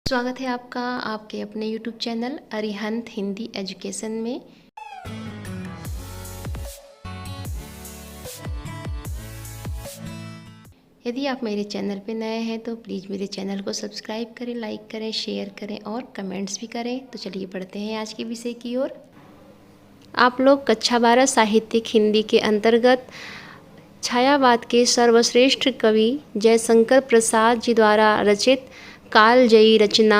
स्वागत है आपका आपके अपने YouTube channel Arihant Hindi education में। यदि आप मेरे चैनल पे नए हैं तो प्लीज़ मेरे चैनल को सब्सक्राइब करें, लाइक करें, शेयर करें और कमेंट्स भी करें। तो चलिए पढ़ते हैं आज के विषय की ओर। आप लोग कक्षा 12 साहित्यिक हिंदी के अंतर्गत छायावाद के सर्वश्रेष्ठ कवि जयशंकर प्रसाद जी द्वारा रचित कालजयी रचना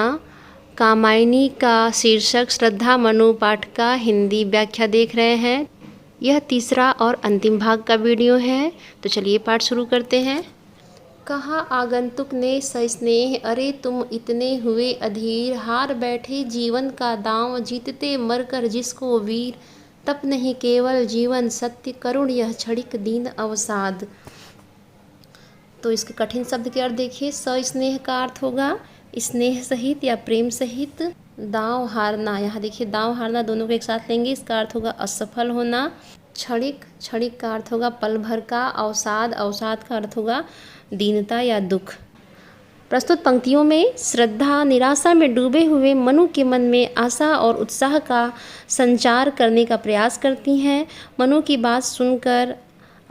कामायनी का शीर्षक श्रद्धा मनु पाठ का हिंदी व्याख्या देख रहे हैं। यह तीसरा और अंतिम भाग का वीडियो है। तो चलिए पाठ शुरू करते हैं। कहा आगंतुक ने सस्नेह, अरे तुम इतने हुए अधीर, हार बैठे जीवन का दांव, जीतते मरकर जिसको वीर, तप नहीं केवल जीवन सत्य, करुण यह क्षणिक दीन अवसाद। तो इसके कठिन शब्द के अर्थ देखिए। सस्नेह का अर्थ होगा स्नेह सहित या प्रेम सहित। दांव हारना, यहाँ देखिए दांव हारना दोनों को एक साथ लेंगे, इसका अर्थ होगा असफल होना। क्षणिक, क्षणिक का अर्थ होगा पल भर का। अवसाद, अवसाद का अर्थ होगा दीनता या दुख। प्रस्तुत पंक्तियों में श्रद्धा निराशा में डूबे हुए मनु के मन में आशा और उत्साह का संचार करने का प्रयास करती हैं। मनु की बात सुनकर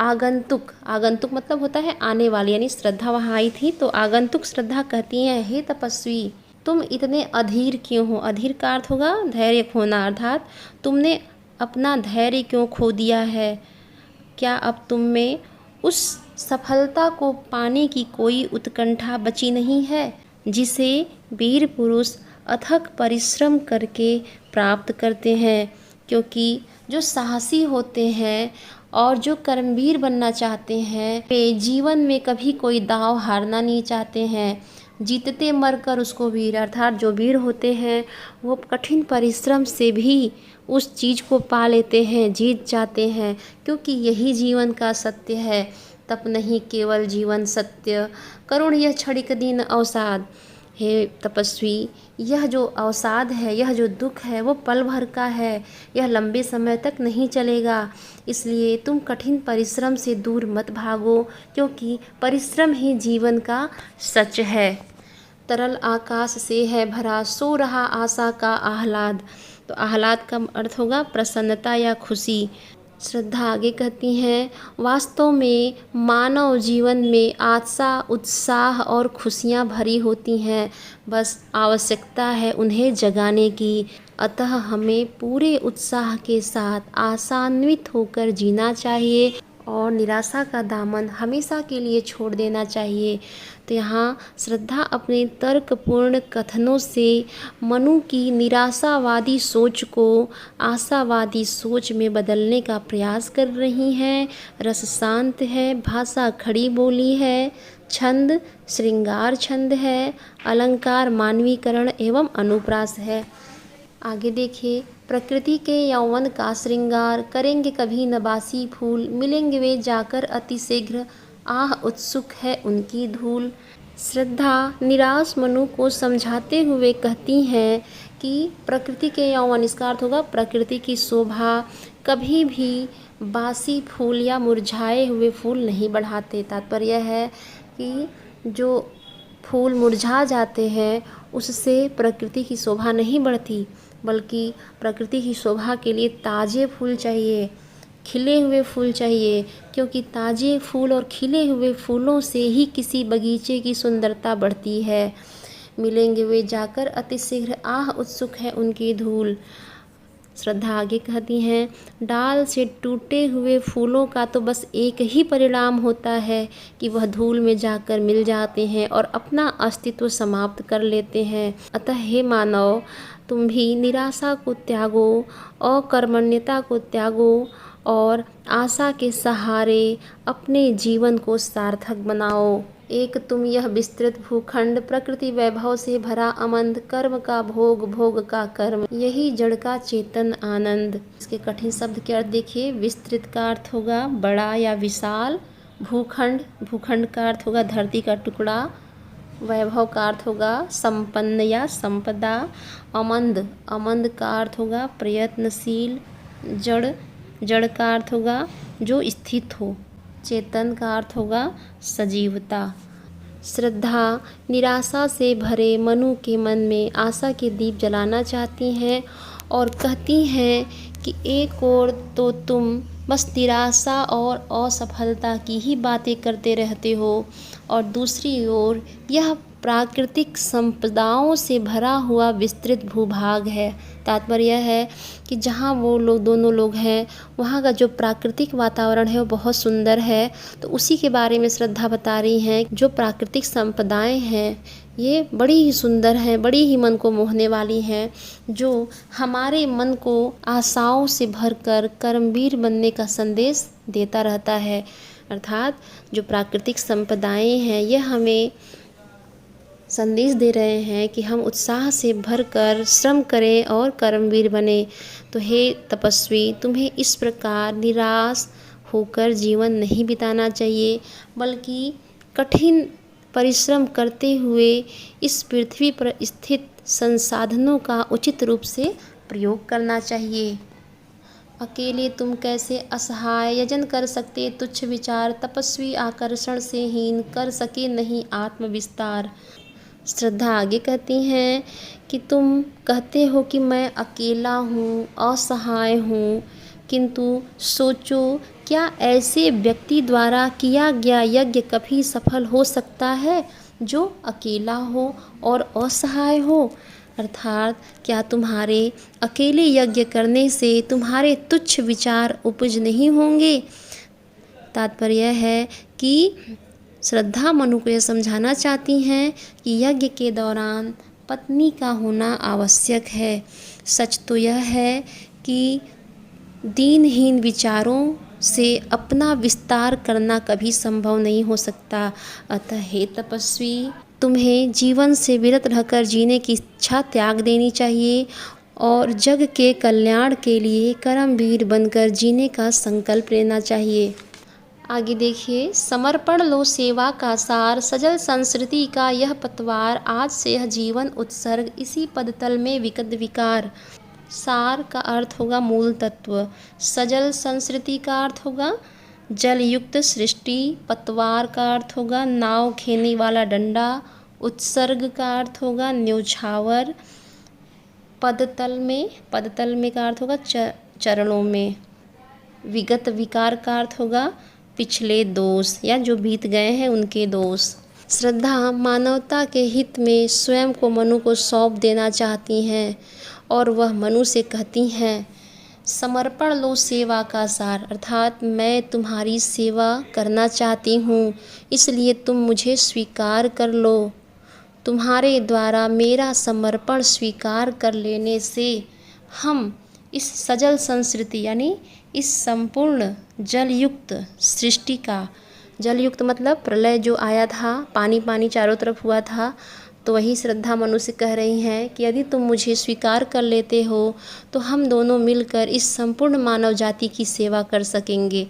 आगंतुक, आगंतुक मतलब होता है आने वाली, यानी श्रद्धा वहाँ आई थी तो आगंतुक श्रद्धा कहती हैं, हे तपस्वी तुम इतने अधीर क्यों हो। अधीर का अर्थ होगा धैर्य खोना, अर्थात तुमने अपना धैर्य क्यों खो दिया है। क्या अब तुम में उस सफलता को पाने की कोई उत्कंठा बची नहीं है जिसे वीर पुरुष अथक परिश्रम करके प्राप्त करते हैं। क्योंकि जो साहसी होते हैं और जो कर्मवीर बनना चाहते हैं वे जीवन में कभी कोई दांव हारना नहीं चाहते हैं। जीतते मरकर उसको वीर, अर्थात जो वीर होते हैं वो कठिन परिश्रम से भी उस चीज़ को पा लेते हैं, जीत जाते हैं, क्योंकि यही जीवन का सत्य है। तप नहीं केवल जीवन सत्य, करुण यह क्षणिक दीन अवसाद। हे तपस्वी, यह जो अवसाद है, यह जो दुख है वो पल भर का है, यह लंबे समय तक नहीं चलेगा। इसलिए तुम कठिन परिश्रम से दूर मत भागो, क्योंकि परिश्रम ही जीवन का सच है। तरल आकाश से है भरा, सो रहा आशा का आह्लाद। तो आह्लाद का अर्थ होगा प्रसन्नता या खुशी। श्रद्धा आगे कहती हैं, वास्तव में मानव जीवन में आशा, उत्साह और खुशियाँ भरी होती हैं, बस आवश्यकता है उन्हें जगाने की। अतः हमें पूरे उत्साह के साथ आशान्वित होकर जीना चाहिए और निराशा का दामन हमेशा के लिए छोड़ देना चाहिए। तो यहाँ श्रद्धा अपने तर्कपूर्ण कथनों से मनु की निराशावादी सोच को आशावादी सोच में बदलने का प्रयास कर रही हैं। रस शांत है, भाषा खड़ी बोली है, छंद श्रृंगार छंद है, अलंकार मानवीकरण एवं अनुप्रास है। आगे देखिए, प्रकृति के यौवन का श्रृंगार करेंगे कभी नबासी फूल, मिलेंगे वे जाकर अति शीघ्र, आह उत्सुक है उनकी धूल। श्रद्धा निराश मनु को समझाते हुए कहती हैं कि प्रकृति के यौवन, इसका अर्थ होगा प्रकृति की शोभा, कभी भी बासी फूल या मुरझाए हुए फूल नहीं बढ़ाते। तात्पर्य है कि जो फूल मुरझा जाते हैं उससे प्रकृति की शोभा नहीं बढ़ती, बल्कि प्रकृति की शोभा के लिए ताज़े फूल चाहिए, खिले हुए फूल चाहिए, क्योंकि ताज़े फूल और खिले हुए फूलों से ही किसी बगीचे की सुंदरता बढ़ती है। मिलेंगे वे जाकर अति शीघ्र, आह उत्सुक है उनकी धूल। श्रद्धा आगे कहती हैं, डाल से टूटे हुए फूलों का तो बस एक ही परिणाम होता है कि वह धूल में जाकर मिल जाते हैं और अपना अस्तित्व समाप्त कर लेते हैं। अतः हे मानव, तुम भी निराशा को त्यागो, अकर्मण्यता को त्यागो और आशा के सहारे अपने जीवन को सार्थक बनाओ। एक तुम यह विस्तृत भूखंड, प्रकृति वैभव से भरा अमंद, कर्म का भोग, भोग का कर्म, यही जड़ का चेतन आनंद। इसके कठिन शब्द के अर्थ देखिए। विस्तृत का अर्थ होगा बड़ा या विशाल, भूखंड, भूखंड का अर्थ होगा धरती का टुकड़ा, वैभव का अर्थ होगा संपन्न या संपदा, अमंद, अमंद का अर्थ होगा प्रयत्नशील, जड़, जड़ का अर्थ होगा जो स्थित हो, चेतन का अर्थ होगा सजीवता। श्रद्धा निराशा से भरे मनु के मन में आशा के दीप जलाना चाहती हैं और कहती हैं कि एक ओर तो तुम बस निराशा और असफलता की ही बातें करते रहते हो और दूसरी ओर यह प्राकृतिक संपदाओं से भरा हुआ विस्तृत भूभाग है। तात्पर्य यह है कि जहाँ वो लोग दोनों लोग हैं वहाँ का जो प्राकृतिक वातावरण है वो बहुत सुंदर है। तो उसी के बारे में श्रद्धा बता रही हैं। जो प्राकृतिक संपदाएं हैं ये बड़ी ही सुंदर हैं, बड़ी ही मन को मोहने वाली हैं, जो हमारे मन को आशाओं से भरकर कर्मवीर बनने का संदेश देता रहता है। अर्थात जो प्राकृतिक संपदाएं हैं ये हमें संदेश दे रहे हैं कि हम उत्साह से भरकर श्रम करें और कर्मवीर बने। तो हे तपस्वी, तुम्हें इस प्रकार निराश होकर जीवन नहीं बिताना चाहिए, बल्कि कठिन परिश्रम करते हुए इस पृथ्वी पर स्थित संसाधनों का उचित रूप से प्रयोग करना चाहिए। अकेले तुम कैसे असहाय यजन कर सकते तुच्छ विचार, तपस्वी आकर्षण से हीन कर सके नहीं आत्मविस्तार। श्रद्धा आगे कहती हैं कि तुम कहते हो कि मैं अकेला हूँ, असहाय हूँ, किंतु सोचो क्या ऐसे व्यक्ति द्वारा किया गया यज्ञ कभी सफल हो सकता है जो अकेला हो और असहाय हो। अर्थात क्या तुम्हारे अकेले यज्ञ करने से तुम्हारे तुच्छ विचार उपज नहीं होंगे। तात्पर्य है कि श्रद्धा मनु को यह समझाना चाहती हैं कि यज्ञ के दौरान पत्नी का होना आवश्यक है। सच तो यह है कि दीनहीन विचारों से अपना विस्तार करना कभी संभव नहीं हो सकता। अतः हे तपस्वी, तुम्हें जीवन से विरत रहकर जीने की इच्छा त्याग देनी चाहिए और जग के कल्याण के लिए कर्मवीर बनकर जीने का संकल्प लेना चाहिए। आगे देखिए, समर्पण लो सेवा का सार, सजल संस्कृति का यह पतवार, आज से यह जीवन उत्सर्ग, इसी पदतल में विकद विकार। सार का अर्थ होगा मूल तत्व, सजल संस्कृति का अर्थ होगा जल युक्त सृष्टि, पतवार का अर्थ होगा नाव खेने वाला डंडा, उत्सर्ग का अर्थ होगा न्योछावर, पदतल में का अर्थ होगा चरणों में, विगत विकार का अर्थ होगा पिछले दोष या जो बीत गए हैं उनके दोष। श्रद्धा मानवता के हित में स्वयं को मनु को सौंप देना चाहती हैं और वह मनु से कहती हैं, समर्पण लो सेवा का सार, अर्थात मैं तुम्हारी सेवा करना चाहती हूँ, इसलिए तुम मुझे स्वीकार कर लो। तुम्हारे द्वारा मेरा समर्पण स्वीकार कर लेने से हम इस सजल संस्कृति यानी इस संपूर्ण जलयुक्त सृष्टि का, जलयुक्त मतलब प्रलय जो आया था, पानी पानी चारों तरफ हुआ था, तो वही श्रद्धा मनु से कह रही हैं कि यदि तुम मुझे स्वीकार कर लेते हो तो हम दोनों मिलकर इस संपूर्ण मानव जाति की सेवा कर सकेंगे।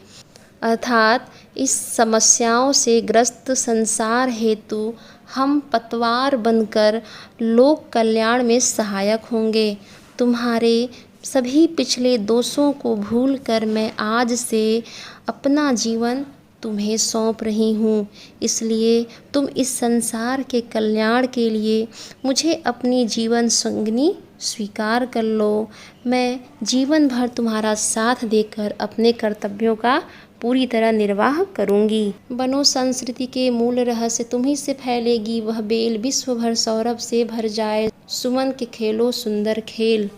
अर्थात इस समस्याओं से ग्रस्त संसार हेतु हम पतवार बनकर लोक कल्याण में सहायक होंगे। तुम्हारे सभी पिछले दोषों को भूलकर मैं आज से अपना जीवन तुम्हें सौंप रही हूँ, इसलिए तुम इस संसार के कल्याण के लिए मुझे अपनी जीवन संगिनी स्वीकार कर लो। मैं जीवन भर तुम्हारा साथ देकर अपने कर्तव्यों का पूरी तरह निर्वाह करूँगी। बनो संस्कृति के मूल रहस्य तुम्ही से फैलेगी, वह बेल विश्व भर सौरभ से भर जाए, सुमन के खेलो सुंदर खेल।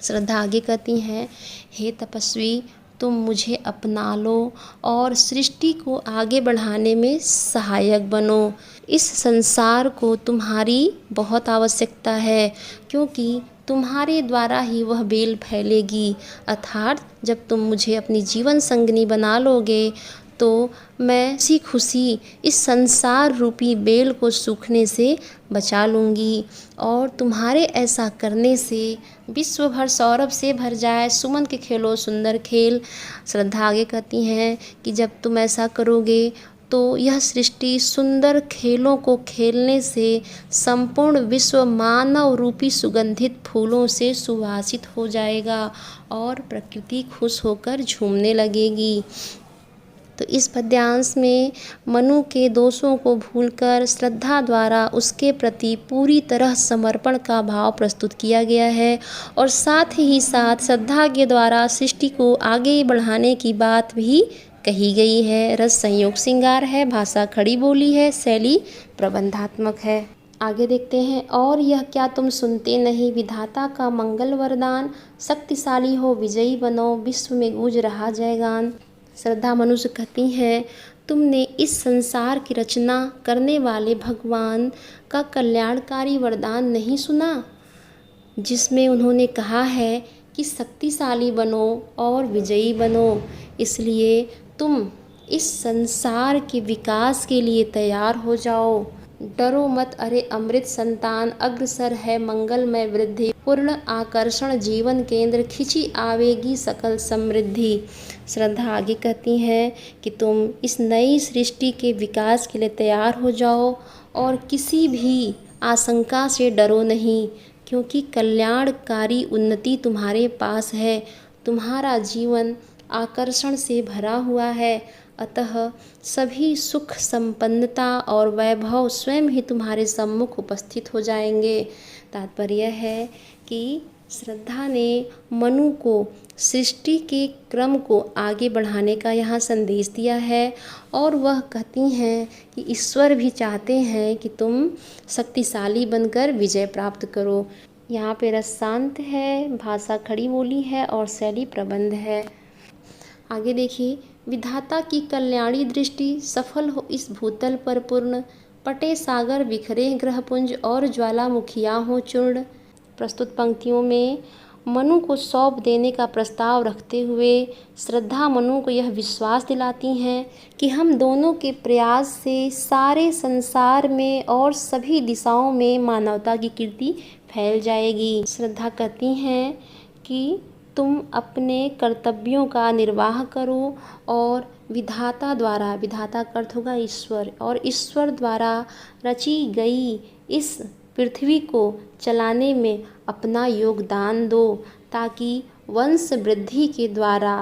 श्रद्धा आगे कहती हैं, हे तपस्वी, तुम मुझे अपना लो और सृष्टि को आगे बढ़ाने में सहायक बनो। इस संसार को तुम्हारी बहुत आवश्यकता है, क्योंकि तुम्हारे द्वारा ही वह बेल फैलेगी। अर्थात जब तुम मुझे अपनी जीवन संगिनी बना लोगे तो मैं इसी खुशी इस संसार रूपी बेल को सूखने से बचा लूँगी और तुम्हारे ऐसा करने से विश्व भर सौरभ से भर जाए, सुमन के खेलो सुंदर खेल। श्रद्धा आगे कहती हैं कि जब तुम ऐसा करोगे तो यह सृष्टि सुंदर खेलों को खेलने से संपूर्ण विश्व मानव रूपी सुगंधित फूलों से सुवासित हो जाएगा और प्रकृति खुश होकर झूमने लगेगी। तो इस पद्यांश में मनु के दोषों को भूलकर श्रद्धा द्वारा उसके प्रति पूरी तरह समर्पण का भाव प्रस्तुत किया गया है और साथ ही साथ श्रद्धा के द्वारा सृष्टि को आगे बढ़ाने की बात भी कही गई है। रस संयोग श्रृंगार है, भाषा खड़ी बोली है, शैली प्रबंधात्मक है। आगे देखते हैं। और यह क्या तुम सुनते नहीं, विधाता का मंगल वरदान, शक्तिशाली हो विजयी बनो, विश्व में गूंज रहा जयगान। श्रद्धा मनुष्य कहती हैं, तुमने इस संसार की रचना करने वाले भगवान का कल्याणकारी वरदान नहीं सुना, जिसमें उन्होंने कहा है कि शक्तिशाली बनो और विजयी बनो। इसलिए तुम इस संसार के विकास के लिए तैयार हो जाओ, डरो मत, अरे अमृत संतान, अग्रसर है मंगलमय वृद्धि, पूर्ण आकर्षण जीवन केंद्र, खिंची आवेगी सकल समृद्धि। श्रद्धा आगे कहती हैं कि तुम इस नई सृष्टि के विकास के लिए तैयार हो जाओ और किसी भी आशंका से डरो नहीं, क्योंकि कल्याणकारी उन्नति तुम्हारे पास है। तुम्हारा जीवन आकर्षण से भरा हुआ है, अतः सभी सुख संपन्नता और वैभव स्वयं ही तुम्हारे सम्मुख उपस्थित हो जाएंगे। तात्पर्य है कि श्रद्धा ने मनु को सृष्टि के क्रम को आगे बढ़ाने का यहाँ संदेश दिया है और वह कहती हैं कि ईश्वर भी चाहते हैं कि तुम शक्तिशाली बनकर विजय प्राप्त करो। यहाँ पे रस शांत है, भाषा खड़ी बोली है और शैली प्रबंध है। आगे देखिए। विधाता की कल्याणी दृष्टि, सफल हो इस भूतल पर पूर्ण, पटे सागर बिखरे ग्रहपुंज और ज्वालामुखियाँ हो चूर्ण। प्रस्तुत पंक्तियों में मनु को सौंप देने का प्रस्ताव रखते हुए श्रद्धा मनु को यह विश्वास दिलाती हैं कि हम दोनों के प्रयास से सारे संसार में और सभी दिशाओं में मानवता की कीर्ति फैल जाएगी। श्रद्धा कहती हैं कि तुम अपने कर्तव्यों का निर्वाह करो और विधाता द्वारा, विधाता का अर्थ होगा ईश्वर, और ईश्वर द्वारा रची गई इस पृथ्वी को चलाने में अपना योगदान दो, ताकि वंश वृद्धि के द्वारा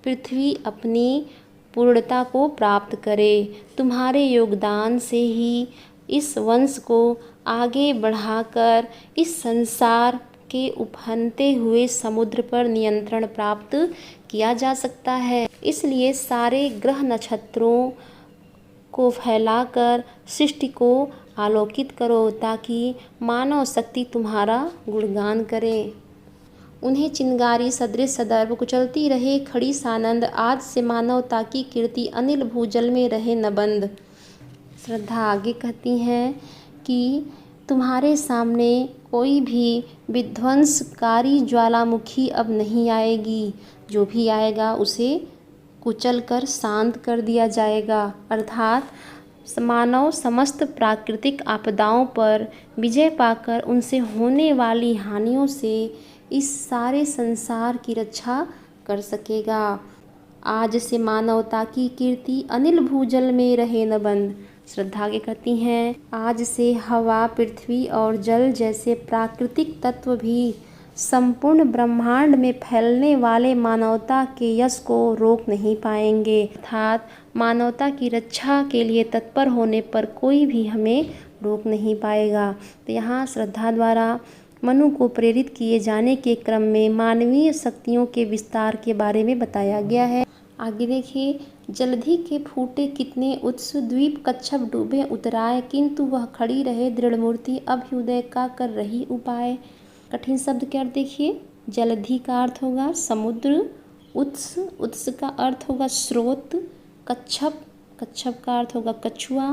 पृथ्वी अपनी पूर्णता को प्राप्त करे। तुम्हारे योगदान से ही इस वंश को आगे बढ़ाकर इस संसार के उफनते हुए समुद्र पर नियंत्रण प्राप्त किया जा सकता है। इसलिए सारे ग्रह नक्षत्रों को फैलाकर सृष्टि को आलोकित करो, ताकि मानव शक्ति तुम्हारा गुणगान करे। उन्हें चिंगारी सदृश सदैव कुचलती रहे खड़ी सानंद, आज से मानवता की कीर्ति अनिल भूजल में रहे न बंद। श्रद्धा आगे कहती हैं कि तुम्हारे सामने कोई भी विध्वंसकारी ज्वालामुखी अब नहीं आएगी, जो भी आएगा उसे कुचल कर शांत कर दिया जाएगा। अर्थात मानव समस्त प्राकृतिक आपदाओं पर विजय पाकर उनसे होने वाली हानियों से इस सारे संसार की रक्षा कर सकेगा। आज से मानवता की कीर्ति अनिल भूजल में रहे न बंद। श्रद्धा के कहती हैं, आज से हवा, पृथ्वी और जल जैसे प्राकृतिक तत्व भी संपूर्ण ब्रह्मांड में फैलने वाले मानवता के यश को रोक नहीं पाएंगे। अर्थात मानवता की रक्षा के लिए तत्पर होने पर कोई भी हमें रोक नहीं पाएगा। तो यहाँ श्रद्धा द्वारा मनु को प्रेरित किए जाने के क्रम में मानवीय शक्तियों के विस्तार के बारे में बताया गया है। आगे देखिए। जलधि के फूटे कितने उत्स, द्वीप कच्छप डूबे उतराए, किंतु वह खड़ी रहे दृढ़ मूर्ति, अभ्युदय का कर रही उपाय। कठिन शब्द के अर्थ देखिए। जलधि का अर्थ होगा समुद्र, उत्स, उत्स का अर्थ होगा स्रोत, कच्छप, कच्छप का अर्थ होगा कछुआ,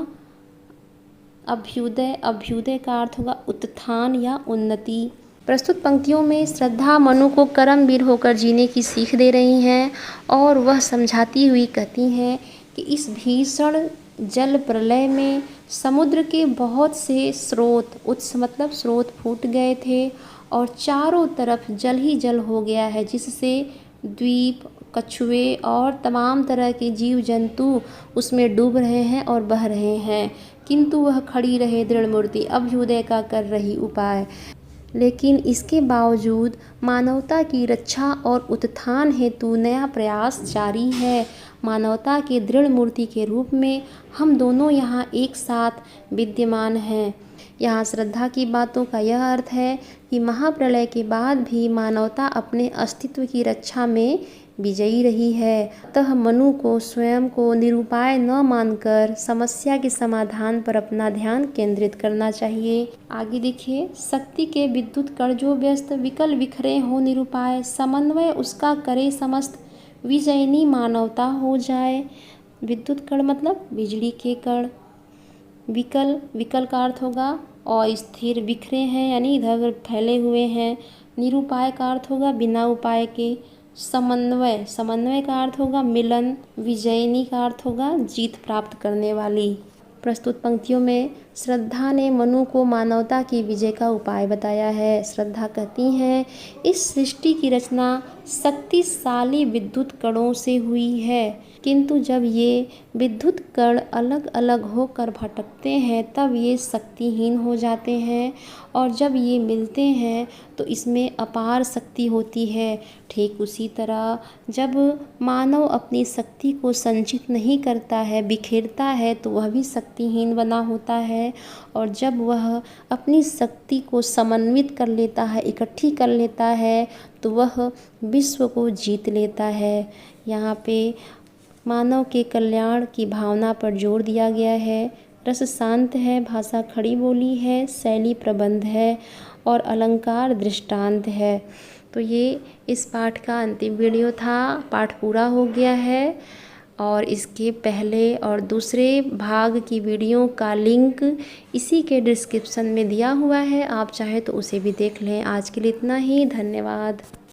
अभ्युदय, अभ्युदय का अर्थ होगा उत्थान या उन्नति। प्रस्तुत पंक्तियों में श्रद्धा मनु को कर्मवीर होकर जीने की सीख दे रही हैं और वह समझाती हुई कहती हैं कि इस भीषण जल प्रलय में समुद्र के बहुत से स्रोत, उत्स मतलब स्रोत, फूट गए थे और चारों तरफ जल ही जल हो गया है, जिससे द्वीप, कछुए और तमाम तरह के जीव जंतु उसमें डूब रहे हैं और बह रहे हैं, किंतु वह खड़ी रहे दृढ़ मूर्ति, अभ्युदय का कर रही उपाय। लेकिन इसके बावजूद मानवता की रक्षा और उत्थान हेतु नया प्रयास जारी है। मानवता के दृढ़ मूर्ति के रूप में हम दोनों यहाँ एक साथ विद्यमान हैं। यहाँ श्रद्धा की बातों का यह अर्थ है कि महाप्रलय के बाद भी मानवता अपने अस्तित्व की रक्षा में विजयी रही है। अतः मनु को स्वयं को निरुपाय न मानकर समस्या के समाधान पर अपना ध्यान केंद्रित करना चाहिए। आगे देखिए, शक्ति के विद्युत कण जो व्यस्त विकल विखरे हो निरुपाय, समन्वय उसका करे समस्त, विजयिनी मानवता हो जाए। विद्युत कण मतलब बिजली के कण। विकल, विकल का अर्थ होगा अस्थिर, बिखरे हैं यानी इधर उधर फैले हुए हैं। निरुपाय का अर्थ होगा बिना उपाय के। समन्वय, समन्वय का अर्थ होगा मिलन। विजयिनी का अर्थ होगा जीत प्राप्त करने वाली। प्रस्तुत पंक्तियों में श्रद्धा ने मनु को मानवता की विजय का उपाय बताया है। श्रद्धा कहती हैं, इस सृष्टि की रचना शक्तिशाली विद्युत कणों से हुई है, किंतु जब ये विद्युत कण अलग अलग होकर भटकते हैं तब ये शक्तिहीन हो जाते हैं, और जब ये मिलते हैं तो इसमें अपार शक्ति होती है। ठीक उसी तरह जब मानव अपनी शक्ति को संचित नहीं करता है, बिखेरता है, तो वह भी शक्तिहीन बना होता है, और जब वह अपनी शक्ति को समन्वित कर लेता है, इकट्ठी कर लेता है, तो वह विश्व को जीत लेता है। यहाँ पे मानव के कल्याण की भावना पर जोर दिया गया है। रस शांत है, भाषा खड़ी बोली है, शैली प्रबंध है और अलंकार दृष्टांत है। तो ये इस पाठ का अंतिम वीडियो था। पाठ पूरा हो गया है और इसके पहले और दूसरे भाग की वीडियो का लिंक इसी के डिस्क्रिप्शन में दिया हुआ है, आप चाहे तो उसे भी देख लें। आज के लिए इतना ही, धन्यवाद।